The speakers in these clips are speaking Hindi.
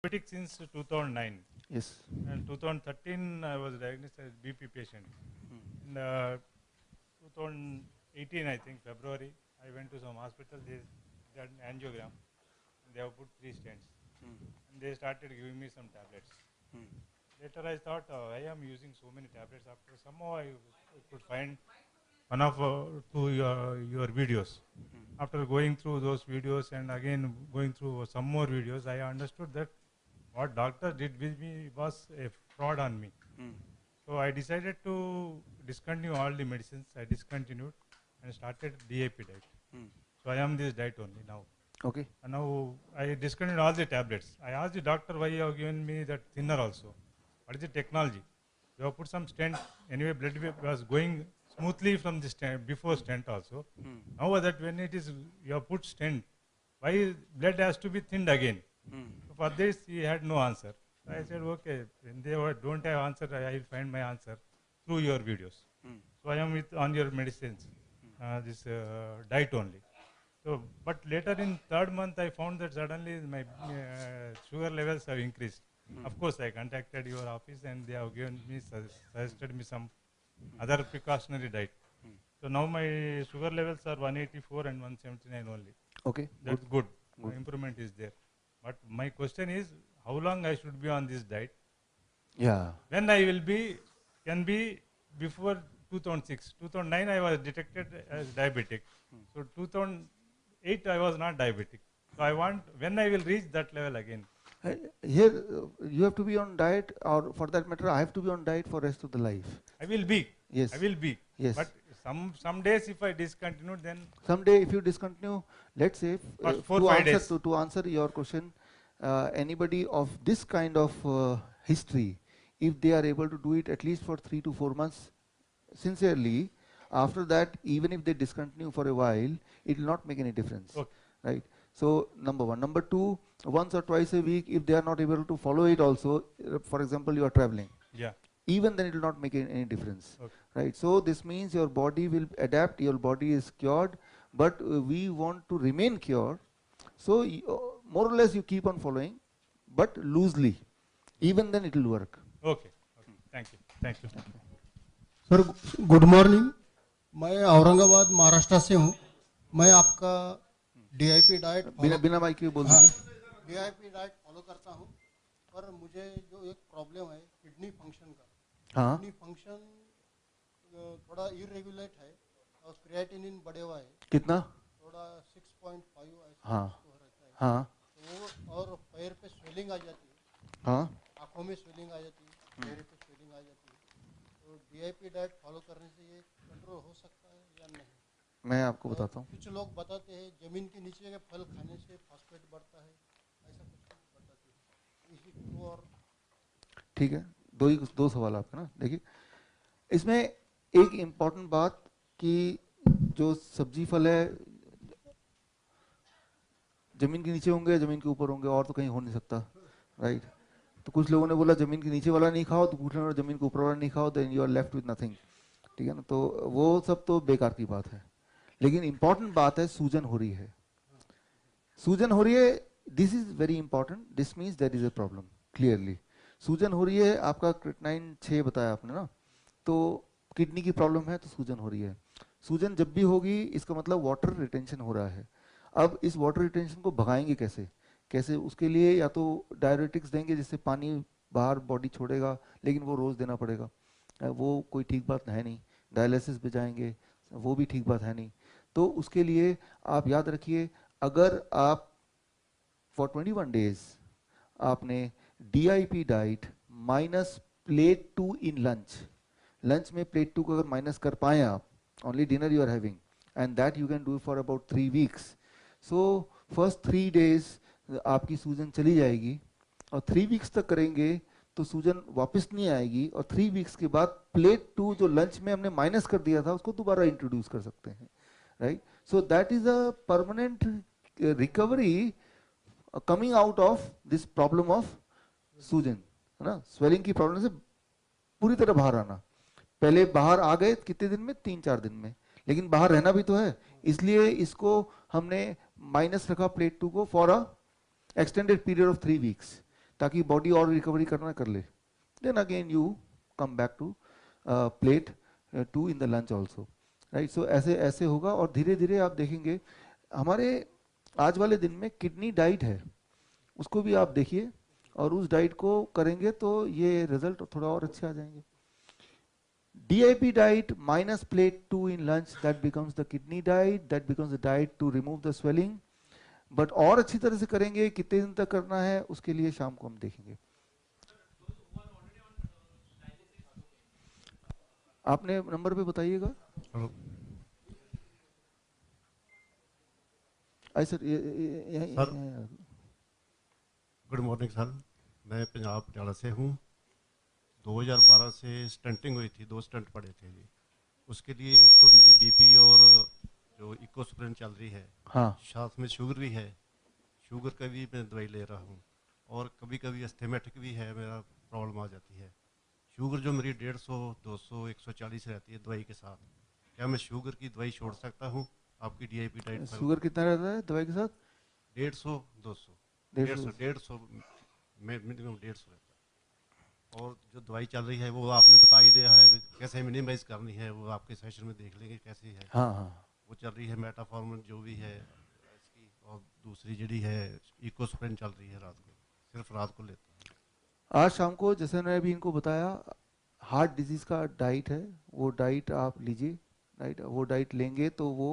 diabetic since 2009. Yes. And 2013 I was diagnosed as BP patient. In 2018, I think February, I went to some hospital. They did an angiogram. And they have put 3 stents, and they started giving me some tablets. Later I thought, I am using so many tablets. After somehow I could find one of your videos. After going through those videos and again going through some more videos, I understood that what doctor did with me was a fraud on me. So I decided to discontinue all the medicines. I discontinued and started DAP diet. So I am this diet only now. Okay. And now I discontinued all the tablets. I asked the doctor why you have given me that thinner also. What is the technology? You have put some stent. Anyway, blood was going smoothly from the stent before stent also. Now that when it is you have put stent, why blood has to be thinned again? So for this he had no answer. So I said, okay, when they don't have answer, I will find my answer through your videos. So I am on your medicines, this diet only. So, but later in 3rd month, I found that suddenly my sugar levels have increased. Of course, I contacted your office and they have given me, suggested me some other precautionary diet. So now my sugar levels are 184 and 179 only. Okay. That's good. Improvement is there. But my question is, how long I should be on this diet? Yeah. When I will be, can be before 2006. 2009 I was detected as diabetic. So 2008 I was not diabetic. So I want, when I will reach that level again. Here you have to be on diet, or for that matter, I have to be on diet for rest of the life. I will be. Yes. I will be. Yes. But some days if I discontinue, then someday if you discontinue, let's say, for 4-5 days. To answer your question, anybody of this kind of history, if they are able to do it at least for 3 to 4 months sincerely, after that, even if they discontinue for a while, it will not make any difference. Okay. Right? So number one. Number two, once or twice a week, if they are not able to follow it also, for example, you are traveling. Yeah. Even then it will not make any difference. Okay. Right? So this means your body will adapt, your body is cured, but we want to remain cured. So more or less you keep on following, but loosely. Even then it will work. Okay. Okay. Thank you. Thank you. Sir good morning, मैं औरंगाबाद महाराष्ट्र से हूँ। मैं आपका डीआईपी डाइट बिना माइक के बोल दीजिए। डीआईपी डाइट फॉलो करता हूँ, पर मुझे जो एक प्रॉब्लम है किडनी फंक्शन का, हाँ, किडनी फंक्शन थोड़ा इरेगुलर है और क्रिएटिनिन बढ़े हुआ है। कितना? थोड़ा 6.5 ऐसा हाँ, रहता है। हाँ, तो और पैर पे स्वेलिंग आ जाती है, हाँ, आँखों में स्वेलिंग आ जाती है, पैर पे स्वेलिंग आ जाती है। तो डीआईपी डाइट फॉलो करने से ये कंट्रोल हो सकता है या नहीं? मैं आपको बताता हूँ। कुछ लोग बताते हैं जमीन के नीचे के फल खाने से फास्फेट बढ़ता है, ऐसा कुछ बताते हैं। इसी को और ठीक है, दो सवाल आपका ना। देखिए, इसमें एक इम्पॉर्टेंट बात कि जो सब्जी फल है जमीन के नीचे होंगे, जमीन के ऊपर होंगे, और तो कहीं हो नहीं सकता, राइट? तो कुछ लोगों ने बोला जमीन के नीचे वाला नहीं खाओ, तो कुछ लोगों ने जमीन के ऊपर वाला नहीं खाओ, then you are left with nothing. ठीक है ना? तो वो सब तो बेकार की बात है, लेकिन इंपॉर्टेंट बात है सूजन हो रही है। सूजन हो रही है, this is very important, this means there is a problem clearly. सूजन हो रही है, आपका क्रिएटिनिन 6 बताया आपने ना, तो किडनी की प्रॉब्लम है तो सूजन हो रही है। सूजन जब भी होगी इसका मतलब वाटर रिटेंशन हो रहा है। अब इस वाटर रिटेंशन को भगाएंगे कैसे? उसके लिए या तो डायरेटिक्स देंगे जिससे पानी बाहर बॉडी छोड़ेगा, लेकिन वो रोज देना पड़ेगा, वो कोई ठीक बात है नहीं। डायलिसिस पे जाएंगे, वो भी ठीक बात है नहीं। तो उसके लिए आप याद रखिए, अगर आप फॉर 21 डेज आपने DIP diet minus plate 2 in lunch में प्लेट 2 को अगर माइनस कर पाए आप, only dinner you are having, and that you can do for about 3 weeks. So first 3 days आपकी सूजन चली जाएगी, और 3 वीक्स तक करेंगे तो सूजन वापस नहीं आएगी, और 3 वीक्स के बाद प्लेट 2 जो लंच में हमने माइनस कर दिया था उसको दोबारा इंट्रोड्यूस कर सकते हैं, right? So that is a permanent recovery coming out of this problem of सूजन, है ना? स्वेलिंग की प्रॉब्लम से पूरी तरह बाहर आना। पहले बाहर आ गए कितने दिन में? 3-4 दिन में, लेकिन बाहर रहना भी तो है, इसलिए इसको हमने माइनस रखा प्लेट 2 को for a extended period of 3 weeks, ताकि बॉडी और रिकवरी करना कर ले. Then again you come back to plate two in the lunch also, right. So ऐसे ऐसे होगा और धीरे धीरे आप देखेंगे. हमारे आज वाले दिन में किडनी डाइट है, उसको भी आप देखिए और उस डाइट को करेंगे तो ये रिजल्ट थोड़ा और अच्छे आ जाएंगे. DIP diet minus plate 2 in lunch, that becomes the kidney diet, that becomes the diet to remove the swelling. But और अच्छी तरह से करेंगे, कितने दिन तक करना है उसके लिए शाम को हम देखेंगे. आपने नंबर पे बताइएगा. आई सर गुड मॉर्निंग सर, मैं पंजाब पटियाला से हूँ. 2012 से स्टंटिंग हुई थी, 2 स्टंट पड़े थे जी. उसके लिए तो मेरी बीपी और जो इकोस्प्रिन चल रही है, हाँ, साथ में शुगर भी है. शुगर का भी मैं दवाई ले रहा हूँ और कभी कभी एस्थेमेटिक भी है, मेरा प्रॉब्लम आ जाती है. शुगर जो मेरी 150, 200, 140 रहती है दवाई के साथ. क्या मैं शुगर की दवाई छोड़ सकता हूँ आपकी DIP डाइट पर? शुगर कितना रहता है दवाई के साथ? 150, 200, 150 में मिनिमम 150 रहता है. और जो दवाई चल रही है वो आपने बता ही दिया है कैसे मिनिमाइज करनी है, वो आपके सेशन में देख लेंगे कैसी है. हाँ हाँ, वो चल रही है मेटाफॉर्मन जो भी है इसकी, और दूसरी जड़ी है इकोस्प्रिन चल रही है रात को, सिर्फ रात को लेता हूँ. आज शाम को जैसे मैंने अभी इनको बताया, हार्ट डिजीज का डाइट है, वो डाइट आप लीजिए. राइट, वो डाइट लेंगे तो वो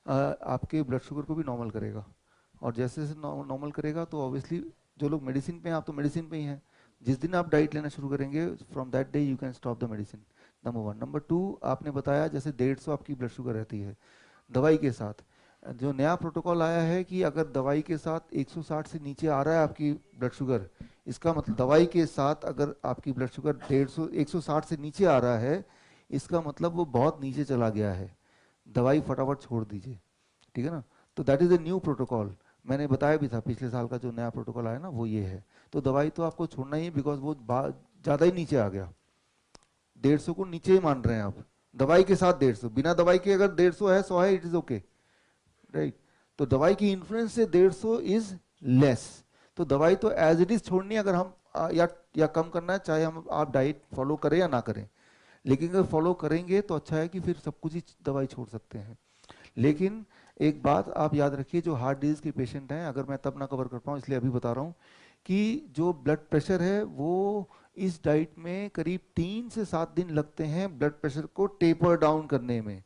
आपके ब्लड शुगर को भी नॉर्मल करेगा. और जैसे जैसे नॉर्मल करेगा तो ऑब्वियसली जो लोग मेडिसिन पे हैं, आप तो मेडिसिन पे ही हैं, जिस दिन आप डाइट लेना शुरू करेंगे from that day you can stop the medicine. Number 1. Number 2, आपने बताया जैसे 150 आपकी ब्लड शुगर रहती है दवाई के साथ. जो नया प्रोटोकॉल आया है कि अगर दवाई के साथ 160 से नीचे आ रहा है आपकी ब्लड शुगर, इसका मतलब दवाई के साथ अगर आपकी ब्लड शुगर 150 160 से नीचे आ रहा है, इसका मतलब वो बहुत नीचे चला गया है, दवाई फटाफट छोड़ दीजिए. ठीक है ना. तो that is a new protocol. मैंने बताया भी था पिछले साल का जो नया प्रोटोकॉल आया ना, वो ये है. तो दवाई तो आपको छोड़ना ही है बिकॉज वो ज़्यादा ही नीचे आ गया. 150 को नीचे ही मान रहे हैं आप, दवाई के साथ 150. बिना दवाई के अगर 150 है, 100 है, इट इज ओके, राइट. तो दवाई की इन्फ्लुएंस से 150 इज लेस. तो दवाई तो एज इट इज छोड़नी है अगर हम या कम करना है, चाहे हम आप डाइट फॉलो करें या ना करें. लेकिन अगर फॉलो करेंगे तो अच्छा है कि फिर सब कुछ ही दवाई छोड़ सकते हैं. लेकिन एक बात आप याद रखिए, जो हार्ट डिजीज के पेशेंट हैं, अगर मैं तब ना कवर कर पाऊँ इसलिए अभी बता रहा हूँ कि जो ब्लड प्रेशर है वो इस डाइट में करीब 3 से 7 दिन लगते हैं ब्लड प्रेशर को टेपर डाउन करने में,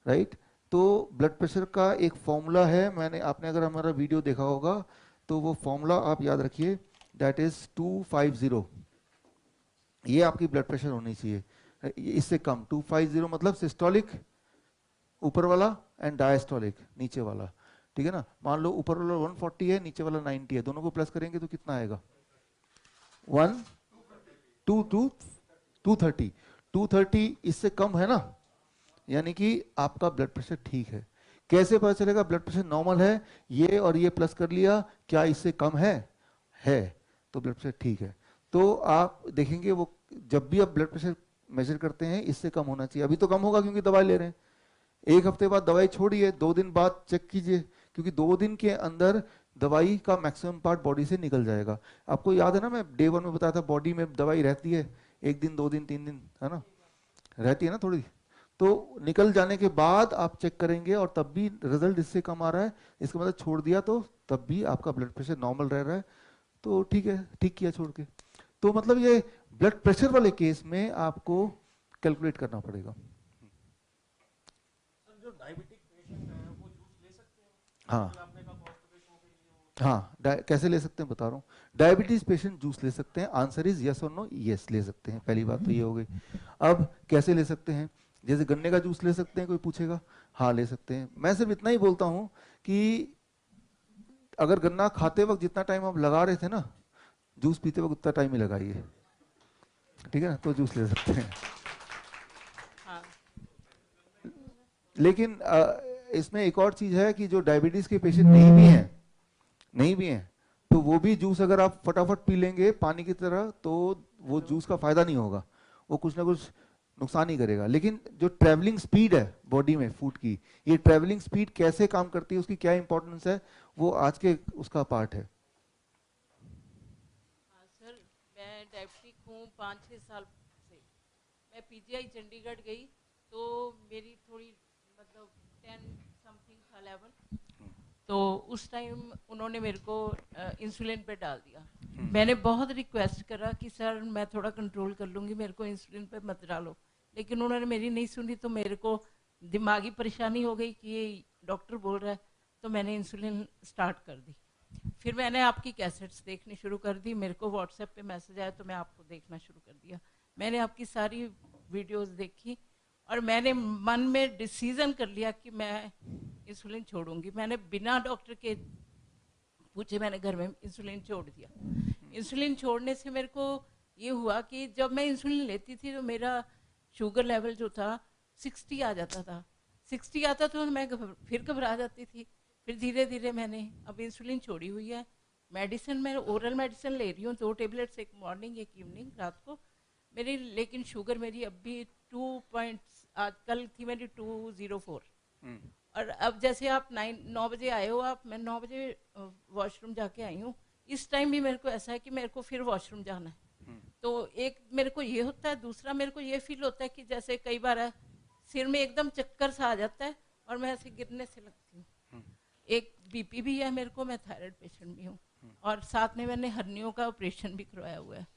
राइट. तो ब्लड प्रेशर का एक फॉर्मूला है, मैंने आपने अगर हमारा वीडियो देखा होगा तो वो फॉर्मूला आप याद रखिए, दैट इज 250. ये आपकी ब्लड प्रेशर होनी चाहिए, इससे कम. 250 मतलब सिस्टोलिक ऊपर वाला एंड डायस्टोलिक नीचे वाला. ठीक है ना. मान लो ऊपर वाला 140 है, नीचे वाला 90 है, दोनों को प्लस करेंगे तो कितना आएगा? 230. 230 इससे कम है ना, यानी कि आपका ब्लड प्रेशर ठीक है. कैसे पता चलेगा ब्लड प्रेशर नॉर्मल है? ये और ये प्लस कर लिया, क्या इससे कम है? है, तो ब्लड प्रेशर ठीक है. तो आप देखेंगे वो जब भी आप ब्लड प्रेशर मेजर करते हैं इससे कम होना चाहिए. अभी तो कम होगा क्योंकि दवाई ले रहे हैं. 1 हफ्ते बाद दवाई छोड़िए, 2 दिन बाद चेक कीजिए, क्योंकि 2 दिन के अंदर दवाई का मैक्सिमम पार्ट बॉडी से निकल जाएगा. आपको याद है ना, मैं डे 1 में बताया था बॉडी में दवाई रहती है 1 दिन 2 दिन 3 दिन, है ना, रहती है ना थोड़ी. तो निकल जाने के बाद आप चेक करेंगे और तब भी रिजल्ट इससे कम आ रहा है, इसका मतलब छोड़ दिया तो तब भी आपका ब्लड प्रेशर नॉर्मल रह रहा है, तो ठीक है, ठीक किया छोड़ के. तो मतलब ये ब्लड प्रेशर वाले केस में आपको कैलकुलेट करना पड़ेगा. जो डायबिटिक पेशेंट है वो जूस ले सकते हैं? हाँ आपने कहा कॉन्स्टिपेशन के लिए हाँ, कैसे ले सकते हैं बता रहा हूँ. डायबिटीज पेशेंट जूस ले सकते हैं. आंसर इज यस और नो. यस ले सकते हैं, पहली बात तो ये हो गई. अब कैसे ले सकते हैं? जैसे गन्ने का जूस ले सकते हैं, कोई पूछेगा. हाँ ले सकते हैं. मैं सिर्फ इतना ही बोलता हूँ कि अगर गन्ना खाते वक्त जितना टाइम आप लगा रहे थे ना, जूस पीते वक्त उतना टाइम ही लगाइए. ठीक है ना, तो जूस ले सकते हैं. हाँ। लेकिन इसमें एक और चीज है कि जो डायबिटीज के पेशेंट नहीं भी हैं, तो वो भी जूस अगर आप फटाफट पी लेंगे पानी की तरह, तो वो जूस का फायदा नहीं होगा, वो कुछ ना कुछ नुकसान ही करेगा. लेकिन जो ट्रैवलिंग स्पीड है बॉडी में फूड की, ये ट्रैवलिंग स्पीड कैसे काम करती है, उसकी क्या इंपॉर्टेंस है, वो आज के उसका पार्ट है. मैं डायबिटिक हूँ 5-6 साल से। मैं पीजीआई चंडीगढ़ गई तो मेरी थोड़ी मतलब 10 समथिंग था लेवल, तो उस टाइम उन्होंने मेरे को इंसुलिन पे डाल दिया। मैंने बहुत रिक्वेस्ट करा कि सर मैं थोड़ा कंट्रोल कर लूँगी, मेरे को इंसुलिन पे मत डालो, लेकिन उन्होंने मेरी नहीं सुनी। तो मेरे को दिमागी परेशानी हो गई कि ये डॉक्टर बोल रहा है, तो मैंने इंसुलिन स्टार्ट कर दी। फिर मैंने आपकी कैसेट्स देखनी शुरू कर दी, मेरे को व्हाट्सएप पे मैसेज आया तो मैं आपको देखना शुरू कर दिया। मैंने आपकी सारी वीडियोस देखी और मैंने मन में डिसीजन कर लिया कि मैं इंसुलिन छोड़ूंगी। मैंने बिना डॉक्टर के पूछे मैंने घर में इंसुलिन छोड़ दिया। इंसुलिन छोड़ने से मेरे को ये हुआ कि जब मैं इंसुलिन लेती थी तो मेरा शुगर लेवल जो था 60 आ जाता था। 60 आता तो मैं फिर घबरा जाती थी। फिर धीरे धीरे मैंने अब इंसुलिन छोड़ी हुई है। मेडिसिन मैं ओरल मेडिसिन ले रही हूँ, 2 टेबलेट्स, एक मॉर्निंग एक इवनिंग रात को मेरी। लेकिन शुगर मेरी अब भी 2 आज कल थी मेरी 204। और अब जैसे आप 9 बजे आए हो आप, मैं 9 बजे वॉशरूम जाके आई हूँ। इस टाइम भी मेरे को ऐसा है कि मेरे को फिर वॉशरूम जाना है। तो एक मेरे को ये होता है, दूसरा मेरे को ये फील होता है कि जैसे कई बार सिर में एकदम चक्कर सा आ जाता है और मैं ऐसे गिरने से लगती हूँ। एक बीपी भी है मेरे को, मैं थायराइड पेशेंट भी हूँ और साथ में मैंने हर्नियों का ऑपरेशन भी करवाया हुआ है।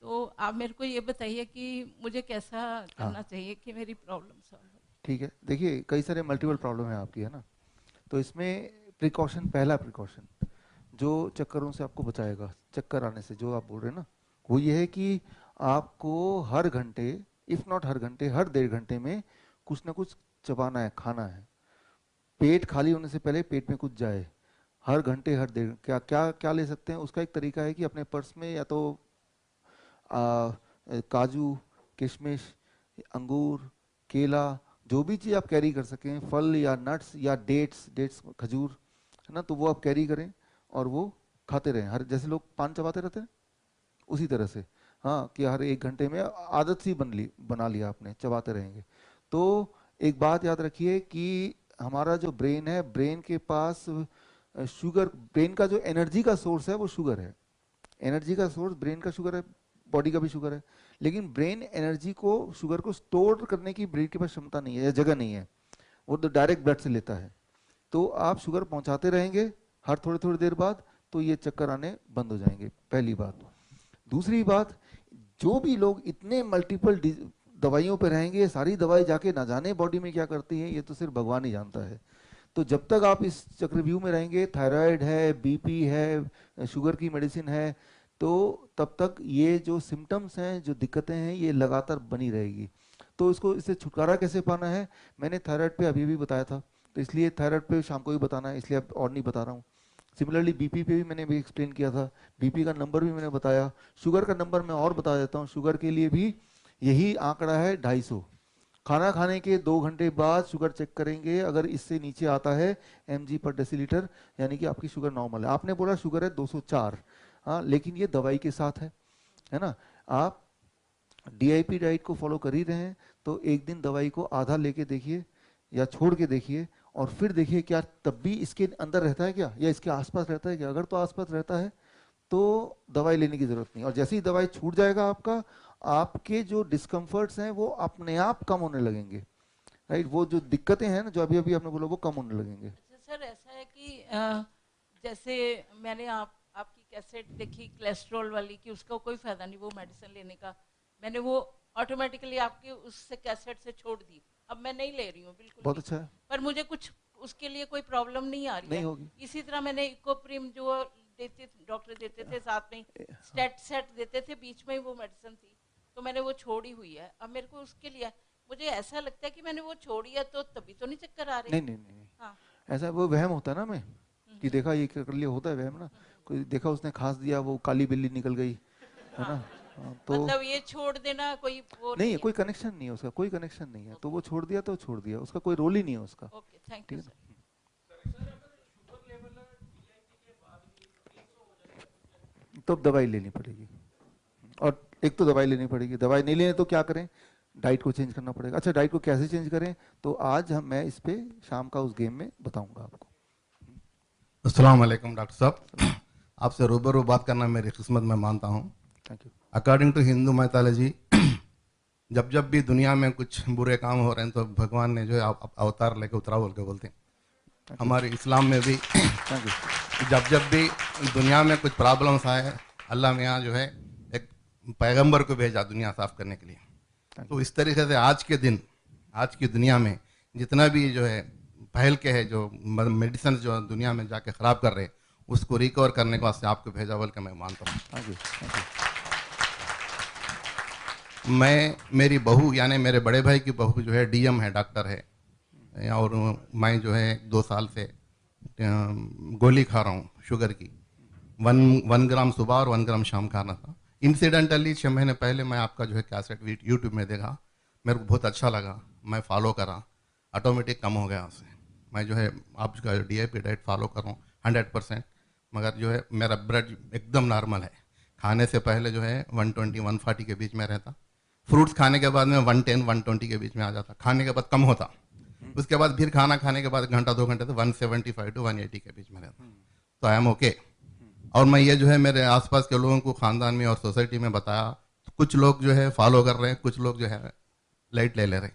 तो आप मेरे को ये बताइए कि मुझे कैसा करना चाहिए कि मेरी प्रॉब्लम सॉल्व हो। ठीक है, देखिए कई सारे मल्टीपल प्रॉब्लम है आपकी, है ना। तो इसमें प्रिकॉशन, पहला प्रिकॉशन जो चक्करों से आपको बचाएगा, चक्कर आने से जो आप बोल रहे हैं ना, वो ये है कि आपको हर घंटे, इफ नॉट हर घंटे, हर 1.5 घंटे में कुछ ना कुछ चबाना है, खाना है। पेट खाली होने से पहले पेट में कुछ जाए, हर घंटे, हर 1.5। क्या क्या क्या ले सकते हैं, उसका एक तरीका है कि अपने पर्स में या तो काजू, किशमिश, अंगूर, केला, जो भी चीज़ आप कैरी कर सकें, फल या नट्स या डेट्स खजूर, है ना, तो वो आप कैरी करें और वो खाते रहें। हर, जैसे लोग पान चबाते रहते हैं उसी तरह से, हाँ, कि हर 1 घंटे में आदत सी बना लिया आपने, चबाते रहेंगे। तो एक बात याद रखिए कि हमारा जो ब्रेन है, ब्रेन के पास शुगर, ब्रेन का जो एनर्जी का सोर्स है वो शुगर है। एनर्जी का सोर्स ब्रेन का शुगर है, बॉडी का भी शुगर है, लेकिन ब्रेन एनर्जी को, शुगर को स्टोर करने की ब्रेन के पास क्षमता नहीं है या जगह नहीं है, वो तो डायरेक्ट ब्लड से लेता है। तो आप शुगर पहुंचाते रहेंगे हर थोड़ी थोड़ी देर बाद, तो ये चक्कर आने बंद हो जाएंगे, पहली बात। दूसरी बात, जो भी लोग इतने मल्टीपल दवाइयों पे रहेंगे, सारी दवाई जाके ना जाने बॉडी में क्या करती है, ये तो सिर्फ भगवान ही जानता है। तो जब तक आप इस चक्रव्यूह में रहेंगे, थायराइड है, बीपी है, शुगर की मेडिसिन है, तो तब तक ये जो सिम्टम्स हैं, जो दिक्कतें हैं, ये लगातार बनी रहेगी। तो इससे छुटकारा कैसे पाना है, मैंने थायराइड पे अभी भी बताया था, तो इसलिए थायराइड पे शाम को ही बताना है, इसलिए अब और नहीं बता रहा हूँ। सिमिलरली बीपी पे भी मैंने भी एक्सप्लेन किया था, बीपी का नंबर भी मैंने बताया। शुगर का नंबर मैं और बता देता हूँ, शुगर के लिए भी यही आंकड़ा है 250। खाना खाने के 2 घंटे बाद शुगर चेक करेंगे, अगर इससे नीचे आता है mg/डेसीलीटर, यानी कि आपकी शुगर नॉर्मल है। आपने बोला शुगर है 204, हाँ, लेकिन ये दवाई के साथ है ना। आप DIP डाइट को फॉलो कर ही रहे हैं, तो एक दिन दवाई को आधा लेके देखिए या छोड़ के देखिए, और फिर देखिए क्या तब भी इसके अंदर रहता है क्या, या इसके आसपास रहता है क्या। अगर तो आसपास रहता है तो दवाई लेने की जरूरत नहीं, और जैसे ही दवाई छूट जाएगा आपका, आपके जो डिस्कम्फर्ट्स हैं वो अपने आप कम होने लगेंगे, राइट। वो जो दिक्कतें हैं ना, जो अभी अभी आपने बोला, वो कम होने लगेंगे। अच्छा सर, ऐसा है कि जैसे मैंने आपकी कैसेट देखी कोलेस्ट्रॉल वाली, कि उसका कोई फायदा नहीं वो मेडिसिन लेने का, मैंने वो ऑटोमेटिकली आपकी उससे कैसेट से छोड़ दी, अब मैं नहीं ले रही हूँ बिल्कुल। बहुत अच्छा है, पर मुझे कुछ उसके लिए कोई प्रॉब्लम नहीं आ रही नहीं है। होगी। इसी तरह मैंने इकोप्रिम जो डॉक्टर देते थे, साथ में स्टेट सेट देते थे, बीच में ही वो मेडिसिन थी, तो मैंने वो छोड़ी हुई है। अब मेरे को उसके लिए मुझे ऐसा लगता है कि मैंने वो छोड़ी है तो तभी तो नहीं चक्कर आ रहे। नहीं। हाँ। ऐसा वो वहम होता है ना, मैं कि देखा ये कर लिया, होता है वहम ना, कोई देखा उसने खास दिया, वो काली बिल्ली निकल गई, है ना। तो मतलब ये छोड़ देना कोई वो नहीं है, कोई कनेक्शन नहीं है उसका, कोई कनेक्शन नहीं है। तो वो छोड़ दिया तो छोड़ दिया, उसका कोई रोल ही नहीं है उसका। ओके, थैंक ठीक यू है सर। ना, तो दवाई लेनी पड़ेगी, और एक तो दवाई लेनी पड़ेगी। दवाई नहीं लेने तो क्या करें, डाइट को चेंज करना पड़ेगा। अच्छा, डाइट को कैसे चेंज करें, तो आज मैं इस पे शाम का उस गेम में बताऊंगा आपको। अस्सलाम वालेकुम डॉक्टर साहब, आपसे रूबरू बात करना मेरी किस्मत में मानता हूँ। Thank you. According to Hindu mythology जब जब भी दुनिया में कुछ बुरे काम हो रहे हैं तो भगवान ने जो है अवतार लेके उतरा बोल के बोलते हैं। हमारे इस्लाम में भी थैंक यू। जब जब भी दुनिया में कुछ प्रॉब्लम्स आए अल्लाह मियाँ जो है एक पैगंबर को भेजा दुनिया साफ करने के लिए। तो इस तरीके से आज के दिन आज की दुनिया में जितना भी जो है पहल के है जो मेडिसिन जो दुनिया में जाके ख़राब कर रहे हैं उसको रिकवर करने के वास्ते आपको भेजा बोल के मैं मानता हूँ। Thank you. Thank you. मैं मेरी बहू यानी मेरे बड़े भाई की बहू जो है डीएम है, डॉक्टर है, और मैं जो है 2 साल से गोली खा रहा हूँ शुगर की। 1 ग्राम सुबह और 1 ग्राम शाम खाना था। इंसिडेंटली 6 महीने पहले मैं आपका जो है कैसेट यूट्यूब में देखा, मेरे को बहुत अच्छा लगा, मैं फॉलो करा, ऑटोमेटिक कम हो गया उससे। मैं जो है आपका DIP डाइट फॉलो कर रहा हूँ 100%, मगर जो है मेरा ब्लड एकदम नॉर्मल है। खाने से पहले जो है 120-140 के बीच में रहता, फ्रूट्स खाने के बाद में 110-120 के बीच में आ जाता, खाने के बाद कम होता, उसके बाद फिर खाना खाने के बाद घंटा 2 घंटे तो 175-180 के बीच में रहता। तो आई एम ओके। और मैं ये जो है मेरे आसपास के लोगों को खानदान में और सोसाइटी में बताया, तो कुछ लोग जो है फॉलो कर रहे हैं, कुछ लोग जो है लाइट ले ले रहे।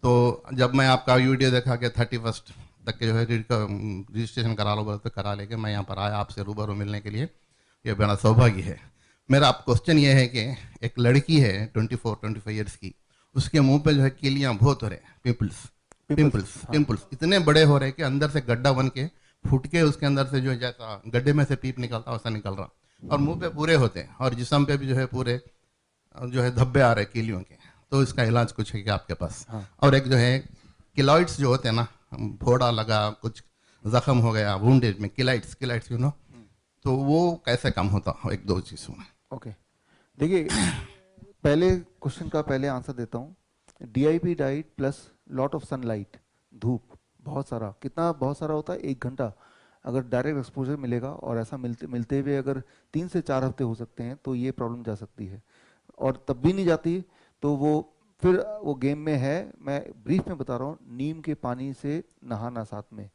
तो जब मैं आपका वीडियो देखा कि 31 तक के जो है रजिस्ट्रेशन करा लो बोले तो करा लेके मैं यहाँ पर आया आपसे रूबरू मिलने के लिए, ये बड़ा सौभाग्य है। मेरा आप क्वेश्चन ये है कि एक लड़की है 24-25 ईयर्स की, उसके मुंह पे जो है कीलियाँ बहुत हो रहे हैं, पिंपल्स इतने बड़े हो रहे हैं कि अंदर से गड्ढा बन के फूट के उसके अंदर से जो है जैसा गड्ढे में से पीप निकलता वैसा निकल रहा, और मुंह पे पूरे होते हैं और जिस्म पे भी जो है पूरे जो है धब्बे आ रहे हैं कीलियों के। तो इसका इलाज कुछ है क्या आपके पास? हाँ। और एक जो है किलॉइड्स जो होते हैं ना, फोड़ा लगा, कुछ जख्म हो गया वुंडेड में, किलाइट्स यू नो, तो वो कैसे कम होता? 1-2 चीज़ों में। ओके, देखिए पहले क्वेश्चन का पहले आंसर देता हूँ। DIP diet plus lot of sunlight, धूप बहुत सारा, कितना बहुत सारा होता है? 1 घंटा अगर डायरेक्ट एक्सपोजर मिलेगा और ऐसा मिलते हुए अगर 3 से 4 हफ्ते हो सकते हैं तो ये प्रॉब्लम जा सकती है। और तब भी नहीं जाती तो वो फिर वो गेम में है। मैं ब्रीफ में बता रहा हूँ, नीम के पानी से नहाना साथ में,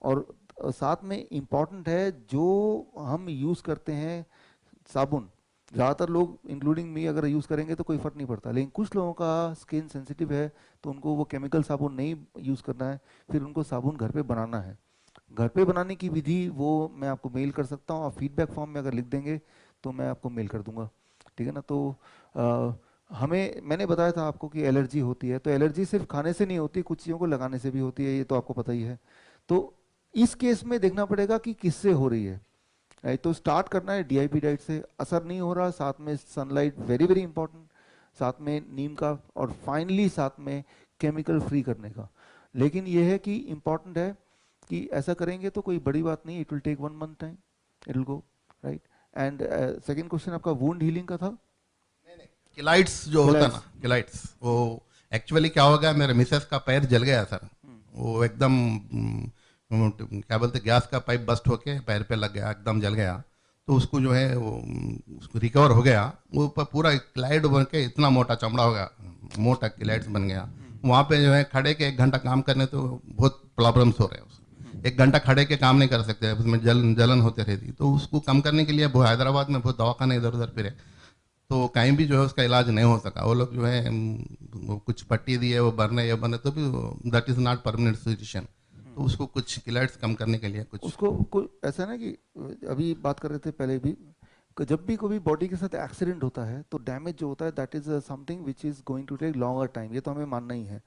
और साथ में इम्पॉर्टेंट है जो हम यूज़ करते हैं साबुन, ज़्यादातर लोग इंक्लूडिंग मी अगर यूज़ करेंगे तो कोई फ़र्क नहीं पड़ता, लेकिन कुछ लोगों का स्किन सेंसिटिव है तो उनको वो केमिकल साबुन नहीं यूज़ करना है, फिर उनको साबुन घर पे बनाना है। घर पे बनाने की विधि वो मैं आपको मेल कर सकता हूँ, आप फीडबैक फॉर्म में अगर लिख देंगे तो मैं आपको मेल कर दूंगा, ठीक है ना। तो मैंने बताया था आपको कि एलर्जी होती है, तो एलर्जी सिर्फ खाने से नहीं होती, कुछ चीज़ों को लगाने से भी होती है, ये तो आपको पता ही है। तो इस केस में देखना पड़ेगा कि किससे हो रही है, राइट। तो स्टार्ट करना है DIP डाइट से, असर नहीं हो रहा, साथ में सनलाइट वेरी वेरी इंपॉर्टेंट, साथ में नीम का, और फाइनली साथ में केमिकल फ्री करने का। लेकिन ये है कि इम्पॉर्टेंट है कि ऐसा करेंगे तो कोई बड़ी बात नहीं, it will take 1 month time, it will go, right. And second question आपका वुंड हीलिंग का था। किलाइट्स जो होता ना, किलाइट्स, वो एक्चुअली क्या हो गया, मेरे मिसेस का पैर जल गया सर, वो एकदम क्या बोलते गैस का पाइप बस्ट होके पैर पे लग गया, एकदम जल गया। तो उसको जो है वो उसको रिकवर हो गया, वो पूरा किलाइड बन के इतना मोटा चमड़ा हो गया, मोटा किलाइड्स बन गया। वहाँ पे जो है खड़े के 1 घंटा काम करने तो बहुत प्रॉब्लम्स हो रहे हैं उसको, 1 घंटा खड़े के काम नहीं कर सकते, उसमें जलन होते रहती। तो उसको कम करने के लिए हैदराबाद में बहुत दवाखाने इधर उधर फिरे, तो कहीं भी जो है उसका इलाज नहीं हो सका। वो लोग जो है वो कुछ पट्टी दिए, वो बरने ये बने, तो भी that is not permanent solution. तो उसको कुछ किलाइट्स कम करने के लिए कुछ उसको ऐसा ना कि अभी बात कर रहे थे पहले भी, कि जब भी कोई बॉडी के साथ एक्सीडेंट होता है तो डैमेज जो होता है that is something which is going to take longer time, ये तो हमें मानना ही है,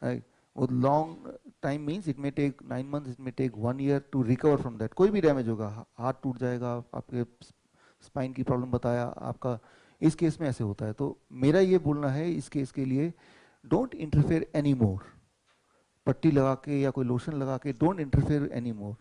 राइट। वो long time means it may take 9 months, it may take 1 year to recover from that. कोई भी डैमेज होगा, हाथ टूट जाएगा, आपके स्पाइन की प्रॉब्लम बताया आपका, इस केस में ऐसे होता है। तो मेरा ये बोलना है इस केस के लिए, डोंट इंटरफेयर एनी मोर, पट्टी लगा के या कोई लोशन लगा के, don't interfere any more,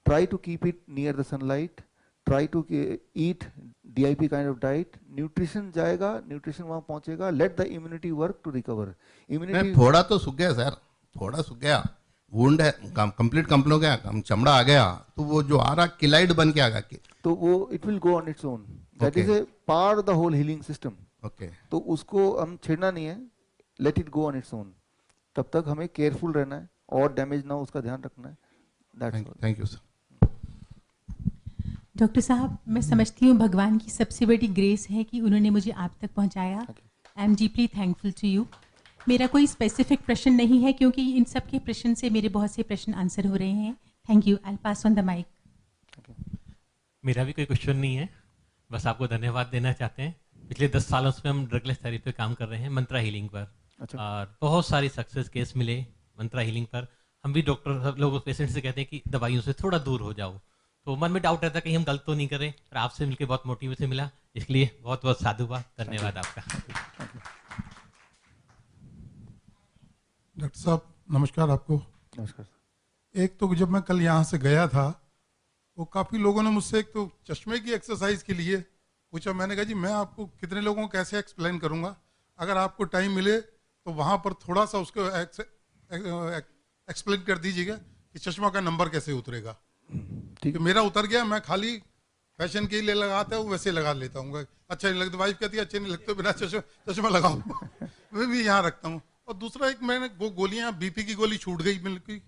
try to keep it near the sunlight, try to eat DIP kind of diet, nutrition जाएगा, न्यूट्रिशन वहाँ पहुँचेगा, let the immunity work to recover. Immunity थोड़ा तो सूख गया सर, थोड़ा सूख गया, वुंड है कंप्लीट कंप्लीट हो गया, चमड़ा आ गया, तो वो जो आ रहा किलाइड बन के आ गया, तो वो it will go on its own, that is a part of the whole healing system. Okay, तो उसको हम छेड़ना नहीं है, let it go on its own, तब तक हमें केयरफुल रहना है और डैमेज ना हो उसका ध्यान रखना है। That's all. Thank you sir. Doctor साहब, मैं समझती हूँ भगवान की सबसे बड़ी ग्रेस है कि उन्होंने मुझे आप तक पहुँचाया. I am deeply thankful to you. मेरा कोई स्पेसिफिक प्रश्न नहीं है क्योंकि इन सब के प्रश्न से मेरे बहुत से प्रश्न आंसर हो रहे हैं. Thank you. I pass on the mic. मेरा भी कोई क्वेश्चन नहीं है, बस आपको धन्यवाद देना चाहते हैं. पिछले 10 सालों से हम ड्रगलेस थेरेपी पे काम कर रहे हैं, मंत्रा हीलिंग पर. और बहुत सारी सक्सेस केस मिले मंत्रा हीलिंग पर. हम भी डॉक्टर सब लोग पेशेंट से कहते हैं कि दवाइयों से थोड़ा दूर हो जाओ, तो मन में डाउट रहता है कहीं हम गलत तो नहीं करें. पर आपसे मिलकर बहुत मोटिवेशन मिला, इसके लिए बहुत बहुत साधुवाद, धन्यवाद आपका. डॉक्टर साहब नमस्कार आपको. नमस्कार. एक तो जब मैं कल यहाँ से गया था वो काफ़ी लोगों ने मुझसे एक तो चश्मे की एक्सरसाइज के लिए पूछा. मैंने कहा जी मैं आपको कितने लोगों को कैसे एक्सप्लेन करूँगा, अगर आपको टाइम मिले तो वहाँ पर थोड़ा सा उसको एक्सप्लेन कर दीजिएगा कि चश्मा का नंबर कैसे उतरेगा. ठीक है, मेरा उतर गया, मैं खाली फैशन के लिए लगाता हूँ वैसे लगा लेता हूँ. अच्छा नहीं लगता, वाइफ कहती है अच्छे नहीं लगते बिना चश्मा लगाओ. मैं भी यहाँ रखता हूँ. और दूसरा एक मैंने वो गोलियाँ बीपी की गोली छूट गई बिल्कुल.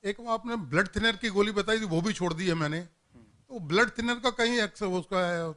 एक वो आपने ब्लड थिनर की गोली बताई थी वो भी छोड़ दी है मैंने. तो ब्लड थिनर का कहीं उसका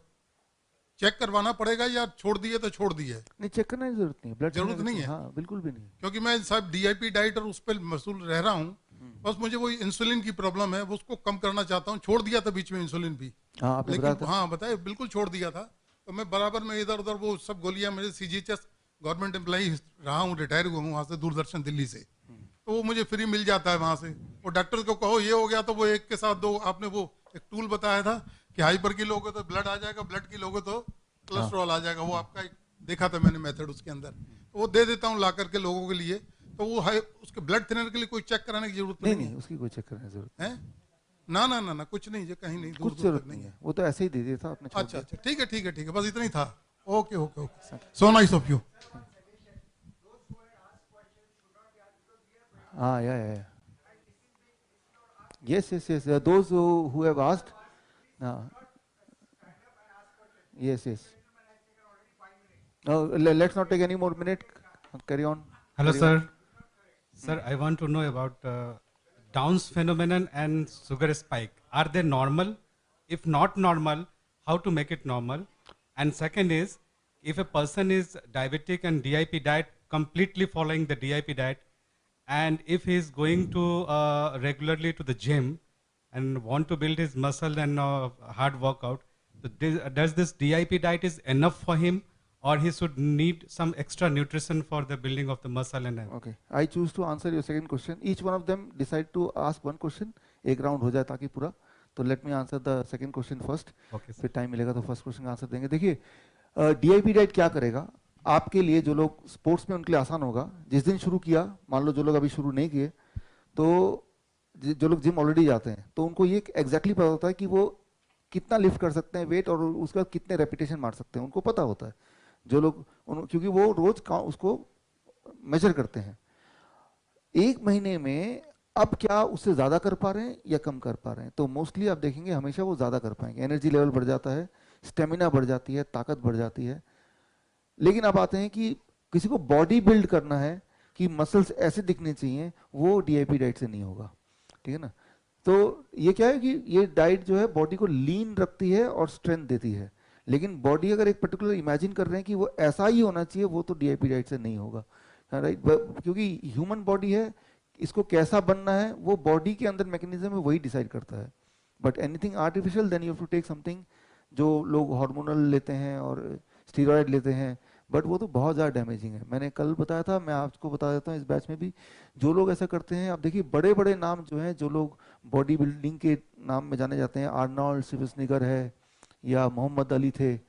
चेक करवाना पड़ेगा या छोड़ दिए तो छोड़ दिए? नहीं, चेक करने की जरूरत नहीं. ब्लड जरूरत नहीं है. हाँ, बिल्कुल भी नहीं. क्योंकि मैं साहब DIP डाइट और उस पर मसूल रह रहा हूँ. बस मुझे वो इंसुलिन की प्रॉब्लम है, वो उसको कम करना चाहता हूँ. छोड़ दिया था बीच में इंसुलिन भी. हाँ, लेकिन हाँ बताए बिल्कुल छोड़ दिया था. तो मैं बराबर में इधर उधर वो सब गोलियां, मेरे CGHS गवर्नमेंट एम्प्लॉई रहा हूँ, रिटायर हुआ हूँ वहाँ से दूरदर्शन दिल्ली से. तो वो मुझे फ्री मिल जाता है वहाँ से. और डॉक्टर को कहो ये हो गया तो वो एक के साथ दो. आपने वो एक टूल बताया था कि हाइपर की लोगे तो ब्लड आ जाएगा, ब्लड की लोगे तो कोलेस्ट्रॉल आ जाएगा. वो आपका एक देखा था मैंने मेथड उसके अंदर. तो वो दे देता हूँ ला करके लोगों के लिए. तो वो है उसके ब्लड थिनर के लिए कोई चेक कराने की जरूरत नहीं है. उसकी कोई चेक करने की जरूरत है ना. ना ना ना कुछ नहीं है, कहीं नहीं, कुछ जरूरत नहीं है. वो तो ऐसे ही दे दिया था आपने. अच्छा अच्छा, ठीक है ठीक है ठीक है, बस इतना ही था. Okay okay okay, so nice of you. Ah, yeah. Yes. Those who have asked. Yes. No, let's not take any more minute. Carry on. Hello, sir. Sir, I want to know about Down's phenomenon and sugar spike. Are they normal? If not normal, how to make it normal? And second is, if a person is diabetic and DIP diet, completely following the DIP diet, and if he is going to regularly to the gym and want to build his muscle and hard workout, so does this DIP diet is enough for him, or he should need some extra nutrition for the building of the muscle and everything? Okay, I choose to answer your second question. Each one of them decide to ask one question. एक राउंड हो जाए ताकि पूरा. तो let me answer the second question first. Okay, फिर टाइम मिलेगा तो फर्स्ट क्वेश्चन का आंसर देंगे. देखिए, DIP डाइट क्या करेगा आपके लिए? जो लोग स्पोर्ट्स में उनके लिए आसान होगा. जिस दिन शुरू किया, मान लो जो लोग अभी शुरू नहीं किए, तो जो लोग जिम ऑलरेडी जाते हैं तो उनको ये एग्जैक्टली पता होता है कि वो कितना लिफ्ट कर सकते हैं वेट और उसके बाद कितने रेपिटेशन मार सकते हैं. उनको पता होता है. जो लोग क्योंकि वो रोज उसको मेजर करते हैं. एक महीने में अब क्या उससे ज़्यादा कर पा रहे हैं या कम कर पा रहे हैं? तो मोस्टली आप देखेंगे हमेशा वो ज़्यादा कर पाएंगे. एनर्जी लेवल बढ़ जाता है, स्टेमिना बढ़ जाती है, ताकत बढ़ जाती है. लेकिन अब आते हैं कि किसी को बॉडी बिल्ड करना है कि मसल्स ऐसे दिखने चाहिए, वो DIP डाइट से नहीं होगा. ठीक है ना. तो ये क्या है कि ये डाइट जो है बॉडी को लीन रखती है और स्ट्रेंथ देती है. लेकिन बॉडी अगर एक पर्टिकुलर इमेजिन कर रहे हैं कि वो ऐसा ही होना चाहिए, वो तो DIP डाइट से नहीं होगा. राइट. क्योंकि ह्यूमन बॉडी है, इसको कैसा बनना है वो बॉडी के अंदर मैकेनिज्म में वही डिसाइड करता है. But anything artificial then you have to take something. जो लोग हार्मोनल लेते हैं और स्टीरॉयड लेते हैं, बट वो तो बहुत ज़्यादा डैमेजिंग है. मैंने कल बताया था, मैं आपको बता देता हूँ इस बैच में भी. जो लोग ऐसा करते हैं, आप देखिए बड़े बड़े नाम जो हैं, जो लोग बॉडी बिल्डिंग के नाम में जाने जाते हैं, आर्नोल्ड शिवासनिगर है या मोहम्मद अली थे,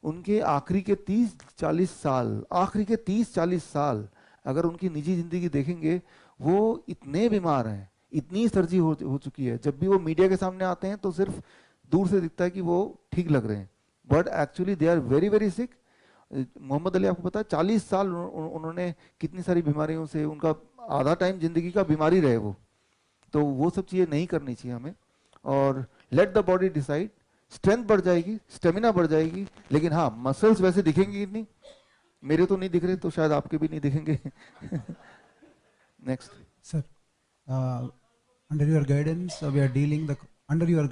उनके आखिरी के 30-40 साल अगर उनकी निजी ज़िंदगी देखेंगे, वो इतने बीमार हैं, इतनी सर्जरी हो चुकी है. जब भी वो मीडिया के सामने आते हैं तो सिर्फ दूर से दिखता है कि वो ठीक लग रहे हैं, but actually they are very very sick. Muhammad Ali आपको पता है 40 साल उन्होंने कितनी सारी बीमारियों से, उनका आधा टाइम जिंदगी का बीमारी रहे वो. तो वो सब चीज़ें नहीं करनी चाहिए हमें. और let the body decide. Strength बढ़ जाएगी, स्टेमिना बढ़ जाएगी, लेकिन हाँ मसल्स वैसे दिखेंगे नहीं. मेरे तो नहीं दिख रहे, तो शायद आपके भी नहीं दिखेंगे. Next sir, under your guidance we are dealing the under your